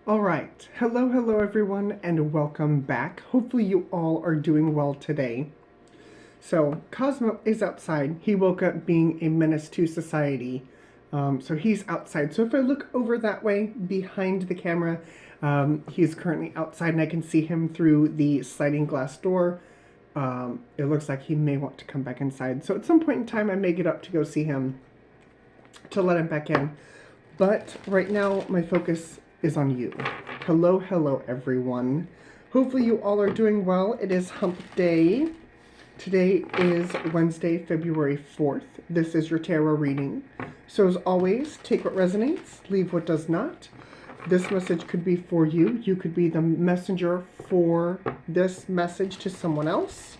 All right. Hello everyone, and welcome back. Hopefully you all are doing well today. So Cosmo is outside. He woke up being a menace to society. So he's outside. So if I look over that way behind the camera, he's currently outside and I can see him through the sliding glass door. It looks like he may want to come back inside. So at some point in time, I may get up to go see him to let him back in. But right now, my focus is on you. Hello everyone. Hopefully you all are doing well. It is hump day. Today is Wednesday, February 4th. This is your tarot reading. So as always, take what resonates, leave what does not. This message could be for you. You could be the messenger for this message to someone else.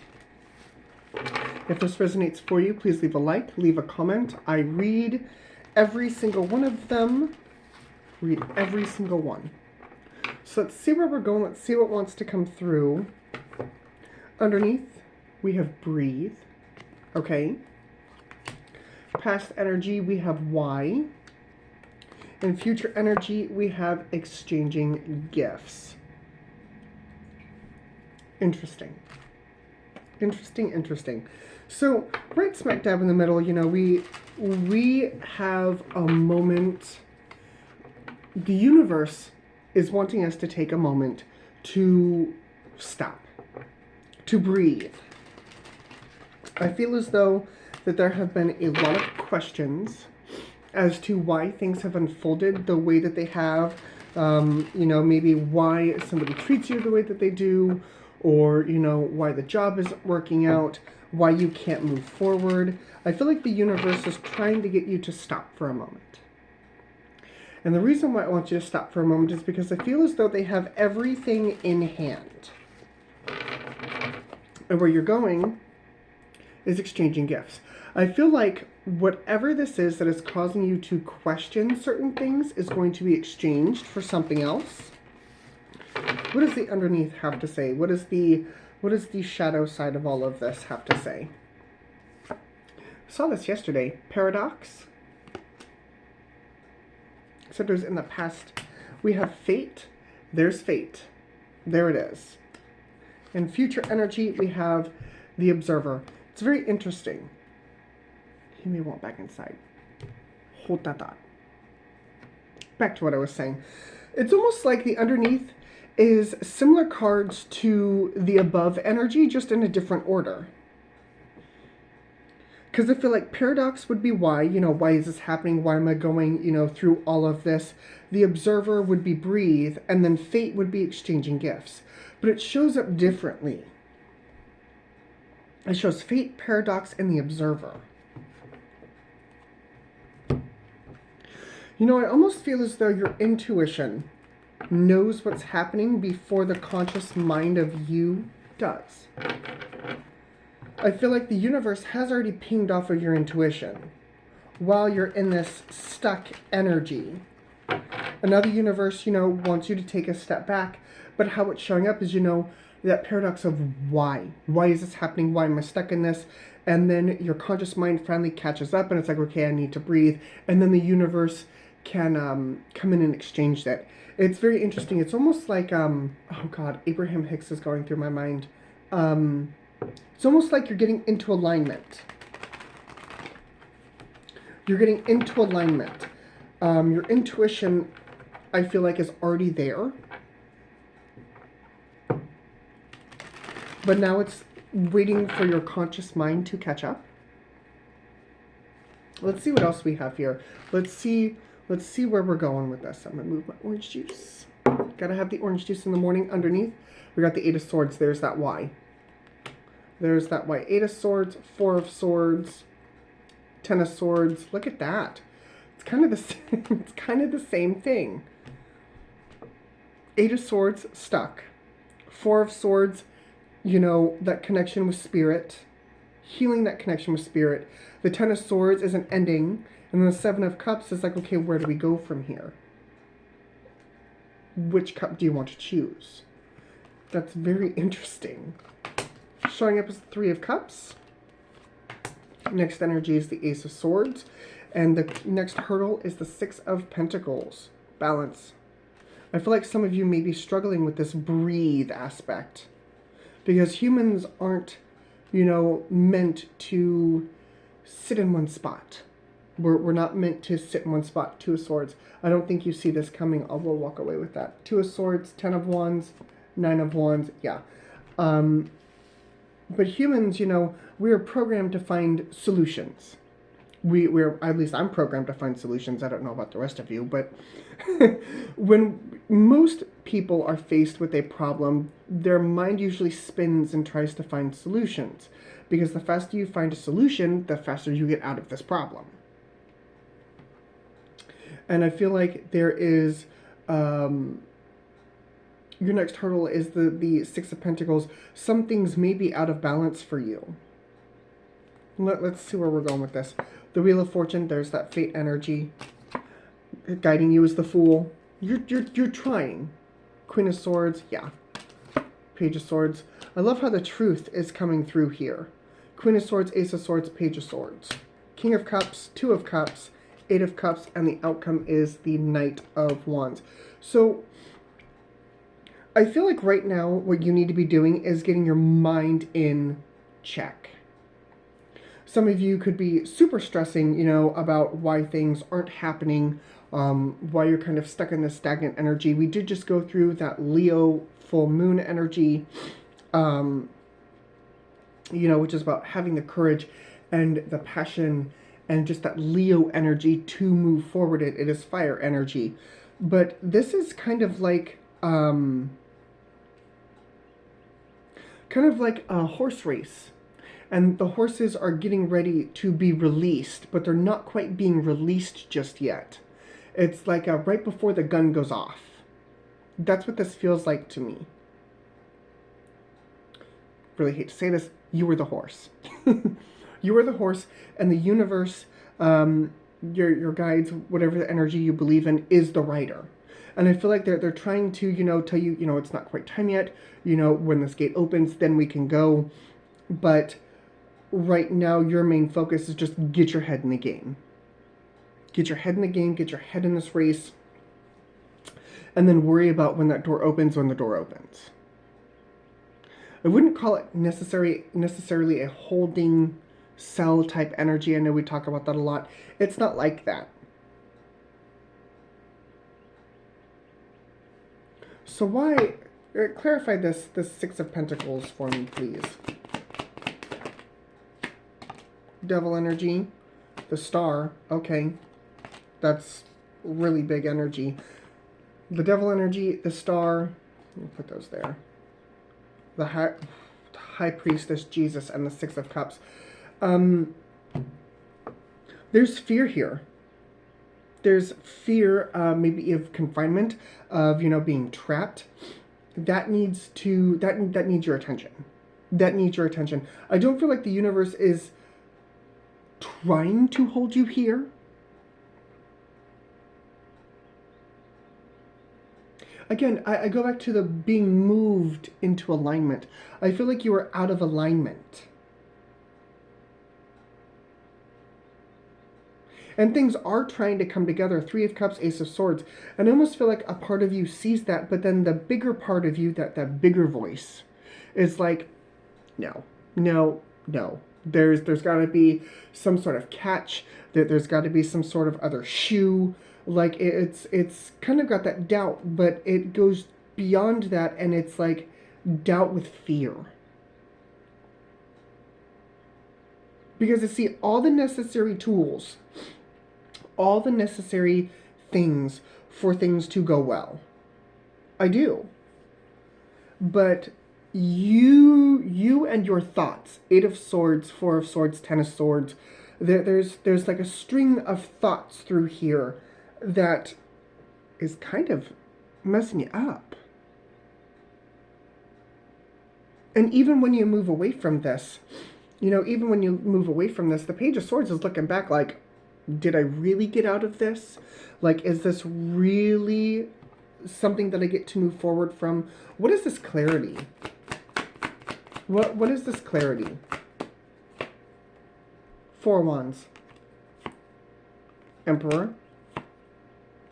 If this resonates for you, please leave a like, leave a comment. I read every single one of them. Read every single one. So let's see where we're going. Let's see what wants to come through. Underneath, we have breathe. Okay. Past energy, we have why. In future energy, we have exchanging gifts. Interesting. Interesting. So right smack dab in the middle, you know, we have a moment. The universe is wanting us to take a moment to stop, to breathe. I feel as though that there have been a lot of questions as to why things have unfolded the way that they have. You know, maybe why somebody treats you the way that they do, or, you know, why the job isn't working out, why you can't move forward. I feel like the universe is trying to get you to stop for a moment. And the reason why I want you to stop for a moment is because I feel as though they have everything in hand. And where you're going is exchanging gifts. I feel like whatever this is that is causing you to question certain things is going to be exchanged for something else. What does the underneath have to say? What does the shadow side of all of this have to say? I saw this yesterday. Paradox. Except it was in the past. We have fate. There's fate. There it is. In future energy, we have the observer. It's very interesting. He may want back inside. Hold that thought. Back to what I was saying. It's almost like the underneath is similar cards to the above energy, just in a different order. Because I feel like paradox would be why, you know, why is this happening? Why am I going, you know, through all of this? The observer would be breathe, and then fate would be exchanging gifts. But it shows up differently. It shows fate, paradox, and the observer. You know, I almost feel as though your intuition knows what's happening before the conscious mind of you does. I feel like the universe has already pinged off of your intuition while you're in this stuck energy. Another universe, you know, wants you to take a step back, but how it's showing up is, you know, that paradox of why. Why is this happening? Why am I stuck in this? And then your conscious mind finally catches up and it's like, okay, I need to breathe. And then the universe can come in and exchange that. It's very interesting. It's almost like, oh God, Abraham Hicks is going through my mind. It's almost like you're getting into alignment. You're getting into alignment. Your intuition, I feel like, is already there. But now it's waiting for your conscious mind to catch up. Let's see what else we have here. Let's see where we're going with this. I'm going to move my orange juice. Gotta have the orange juice in the morning. Underneath, we got the Eight of Swords. There's that why. There's that why. Eight of Swords, Four of Swords, Ten of Swords. Look at that. It's kind of the same, it's kind of the same thing. Eight of Swords, stuck. Four of Swords, you know, that connection with spirit. Healing that connection with spirit. The Ten of Swords is an ending. And then the Seven of Cups is like, okay, where do we go from here? Which cup do you want to choose? That's very interesting. Showing up as the Three of Cups. Next energy is the Ace of Swords. And the next hurdle is the Six of Pentacles. Balance. I feel like some of you may be struggling with this breathe aspect. Because humans aren't, meant to sit in one spot. We're not meant to sit in one spot. Two of Swords. I don't think you see this coming. I will walk away with that. Two of Swords, 10 of Wands, 9 of Wands. Yeah. But humans, we are programmed to find solutions. We're, at least I'm programmed to find solutions. I don't know about the rest of you, but when most people are faced with a problem, their mind usually spins and tries to find solutions. Because the faster you find a solution, the faster you get out of this problem. And I feel like there is, your next hurdle is the Six of Pentacles. Some things may be out of balance for you. Let's see where we're going with this. The Wheel of Fortune, there's that fate energy. Guiding you as the Fool. You're trying. Queen of Swords, yeah. Page of Swords. I love how the truth is coming through here. Queen of Swords, Ace of Swords, Page of Swords. King of Cups, Two of Cups, Eight of Cups, and the outcome is the Knight of Wands. So, I feel like right now what you need to be doing is getting your mind in check. Some of you could be super stressing, about why things aren't happening, why you're kind of stuck in this stagnant energy. We did just go through that Leo full moon energy, which is about having the courage and the passion and just that Leo energy to move forward. It is fire energy. But this is kind of like a horse race. And the horses are getting ready to be released, but they're not quite being released just yet. It's like right before the gun goes off. That's what this feels like to me. Really hate to say this, you were the horse. You were the horse, and the universe, your guides, whatever the energy you believe in, is the rider. And I feel like they're trying to, tell you, it's not quite time yet. When this gate opens, then we can go. But right now, your main focus is just get your head in the game. Get your head in the game, get your head in this race, and then worry about when that door opens when the door opens. I wouldn't call it necessarily a holding cell type energy. I know we talk about that a lot. It's not like that. So why, clarify this Six of Pentacles for me, please. Devil energy, the Star, okay. That's really big energy. The Devil energy, the Star, let me put those there. The High Priestess, Jesus, and the Six of Cups. There's fear here. There's fear, maybe of confinement, of, being trapped. That needs your attention. That needs your attention. I don't feel like the universe is trying to hold you here. Again, I go back to the being moved into alignment. I feel like you are out of alignment. And things are trying to come together. Three of Cups, Ace of Swords. And I almost feel like a part of you sees that, but then the bigger part of you, that bigger voice, is like, no. There's got to be some sort of catch. There's got to be some sort of other shoe. Like, it's kind of got that doubt, but it goes beyond that, and it's like doubt with fear. Because I see all the necessary tools, all the necessary things for things to go well. I do. But you and your thoughts, Eight of Swords, Four of Swords, Ten of Swords, there's like a string of thoughts through here that is kind of messing you up. And even when you move away from this, the Page of Swords is looking back like, did I really get out of this? Like, is this really something that I get to move forward from? What is this clarity? What is this clarity? Four Wands. Emperor.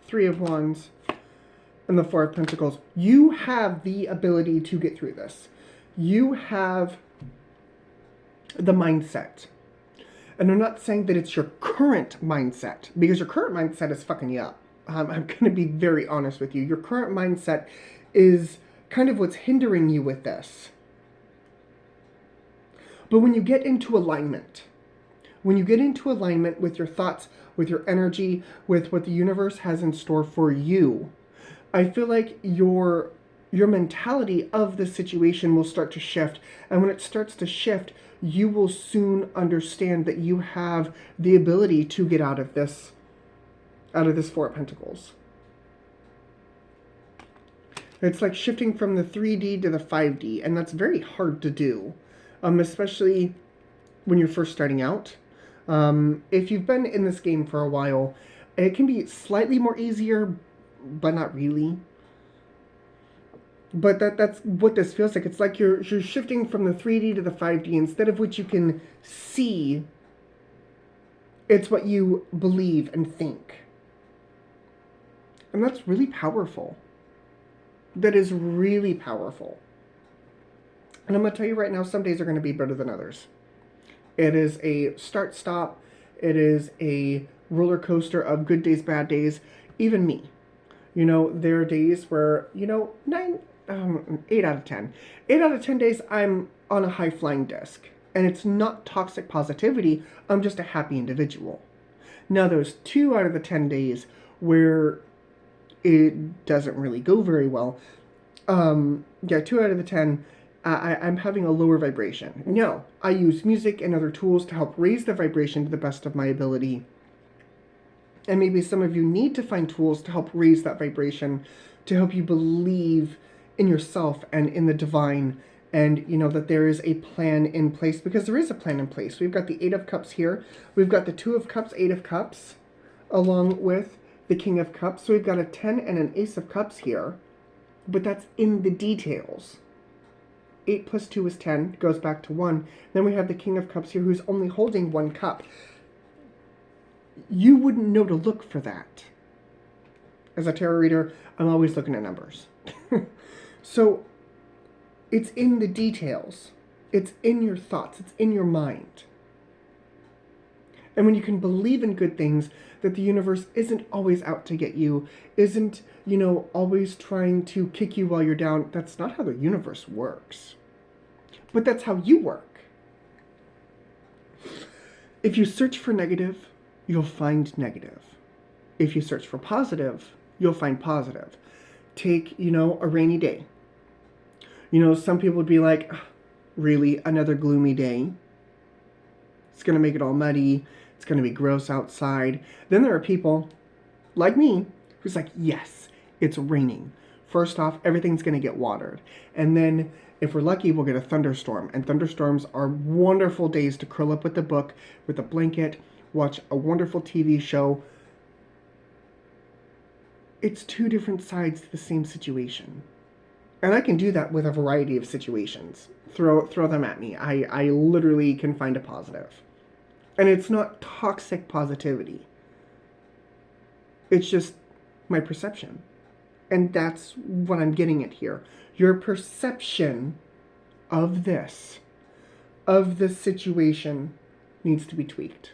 Three of Wands. and the Four of Pentacles. You have the ability to get through this. You have the mindset. And I'm not saying that it's your current mindset, because your current mindset is fucking you up. I'm going to be very honest with you. Your current mindset is kind of what's hindering you with this. But when you get into alignment, with your thoughts, with your energy, with what the universe has in store for you, I feel like your mentality of the situation will start to shift. And when it starts to shift, you will soon understand that you have the ability to get out of this Four of Pentacles. It's like shifting from the 3D to the 5D, and that's very hard to do, especially when you're first starting out. If you've been in this game for a while, it can be slightly more easier, but not really. But that's what this feels like. It's like you're shifting from the 3D to the 5D. Instead of what you can see, it's what you believe and think. And that's really powerful. That is really powerful. And I'm going to tell you right now, some days are going to be better than others. It is a start-stop. It is a roller coaster of good days, bad days. Even me. You know, there are days where, you know, 8 out of 10. 8 out of 10 days, I'm on a high-flying disc. And it's not toxic positivity. I'm just a happy individual. Now, there's 2 out of the 10 days where it doesn't really go very well. 2 out of the 10, I'm having a lower vibration. No, I use music and other tools to help raise the vibration to the best of my ability. And maybe some of you need to find tools to help raise that vibration, to help you believe in yourself and in the divine, and you know that there is a plan in place, because there is a plan in place. We've got the 8 of Cups here. We've got the 2 of Cups, 8 of Cups, along with the King of Cups. So we've got a 10 and an Ace of Cups here, but that's in the details. 8 plus 2 is 10, goes back to 1. Then we have the King of Cups here, who's only holding 1 cup. You wouldn't know to look for that. As a tarot reader, I'm always looking at numbers. So, it's in the details. It's in your thoughts. It's in your mind. And when you can believe in good things, that the universe isn't always out to get you, isn't, you know, always trying to kick you while you're down. That's not how the universe works. But that's how you work. If you search for negative, you'll find negative. If you search for positive, you'll find positive. Take, you know, a rainy day. You know, some people would be like, really, another gloomy day? It's going to make it all muddy. It's going to be gross outside. Then there are people, like me, who's like, yes, it's raining. First off, everything's going to get watered. And then, if we're lucky, we'll get a thunderstorm. And thunderstorms are wonderful days to curl up with a book, with a blanket, watch a wonderful TV show. It's 2 different sides to the same situation. And I can do that with a variety of situations. Throw them at me. I literally can find a positive. And it's not toxic positivity. It's just my perception. And that's what I'm getting at here. Your perception of this situation, needs to be tweaked.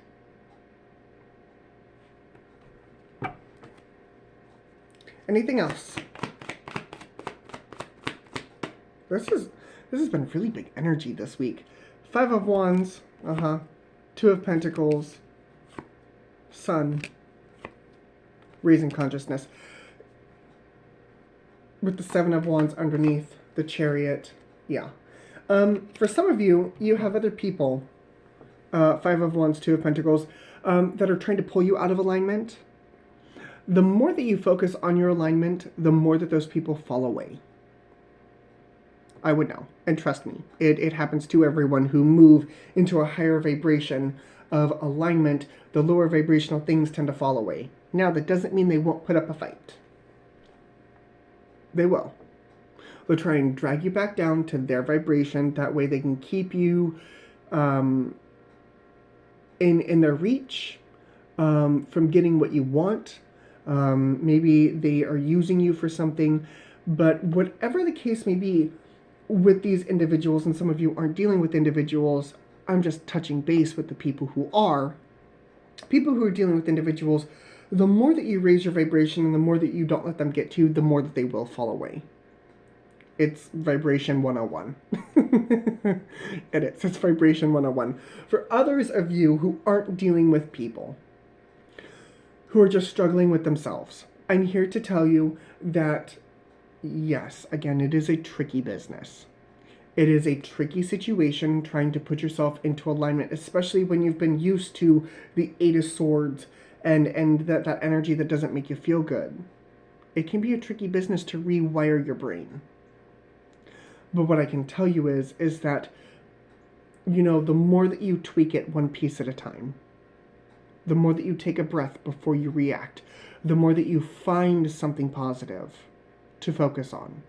Anything else? This has been really big energy this week. 5 of Wands, 2 of Pentacles, Sun, raising consciousness. With the 7 of Wands underneath, the Chariot, yeah. For some of you, you have other people, 5 of Wands, 2 of Pentacles, that are trying to pull you out of alignment. The more that you focus on your alignment, the more that those people fall away. I would know. And trust me, it happens to everyone who move into a higher vibration of alignment. The lower vibrational things tend to fall away. Now, that doesn't mean they won't put up a fight. They will. They'll try and drag you back down to their vibration. That way they can keep you in their reach, from getting what you want. Maybe they are using you for something. But whatever the case may be with these individuals, and some of you aren't dealing with individuals, I'm just touching base with the people who are. People who are dealing with individuals, the more that you raise your vibration and the more that you don't let them get to you, the more that they will fall away. It's vibration 101. It is. It's vibration 101. For others of you who aren't dealing with people, who are just struggling with themselves, I'm here to tell you that, yes, again, it is a tricky business. It is a tricky situation trying to put yourself into alignment, especially when you've been used to the Eight of Swords and that energy that doesn't make you feel good. It can be a tricky business to rewire your brain. But what I can tell you is that, you know, the more that you tweak it one piece at a time, the more that you take a breath before you react, the more that you find something positive to focus on,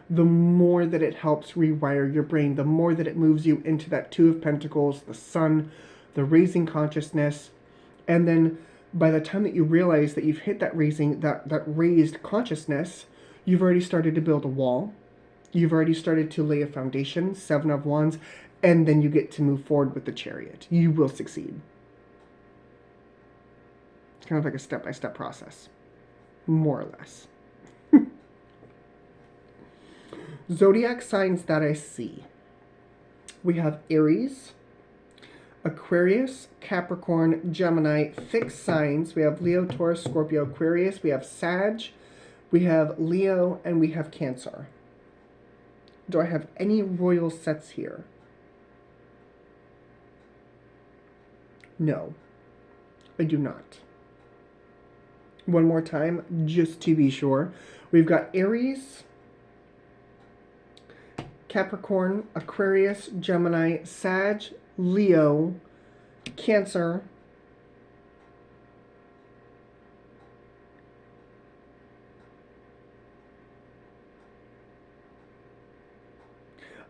the more that it helps rewire your brain, the more that it moves you into that Two of Pentacles, the Sun, the raising consciousness. And then by the time that you realize that you've hit that raised consciousness, you've already started to build a wall. You've already started to lay a foundation, Seven of Wands, and then you get to move forward with the Chariot. You will succeed. It's kind of like a step-by-step process, more or less. Zodiac signs that I see. We have Aries, Aquarius, Capricorn, Gemini, fixed signs. We have Leo, Taurus, Scorpio, Aquarius. We have Sag, we have Leo, and we have Cancer. Do I have any royal sets here? No, I do not. One more time, just to be sure. We've got Aries, Capricorn, Aquarius, Gemini, Sag, Leo, Cancer,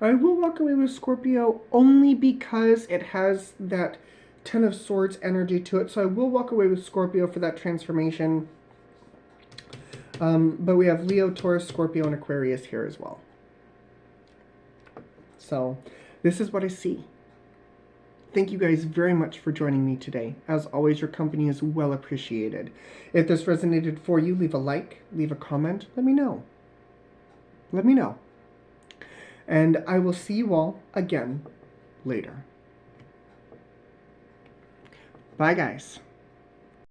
I will walk away with Scorpio only because it has that Ten of Swords energy to it. So I will walk away with Scorpio for that transformation. But we have Leo, Taurus, Scorpio, and Aquarius here as well. So this is what I see. Thank you guys very much for joining me today. As always, your company is well appreciated. If this resonated for you, leave a like, leave a comment, let me know. Let me know. And I will see you all again later. Bye, guys.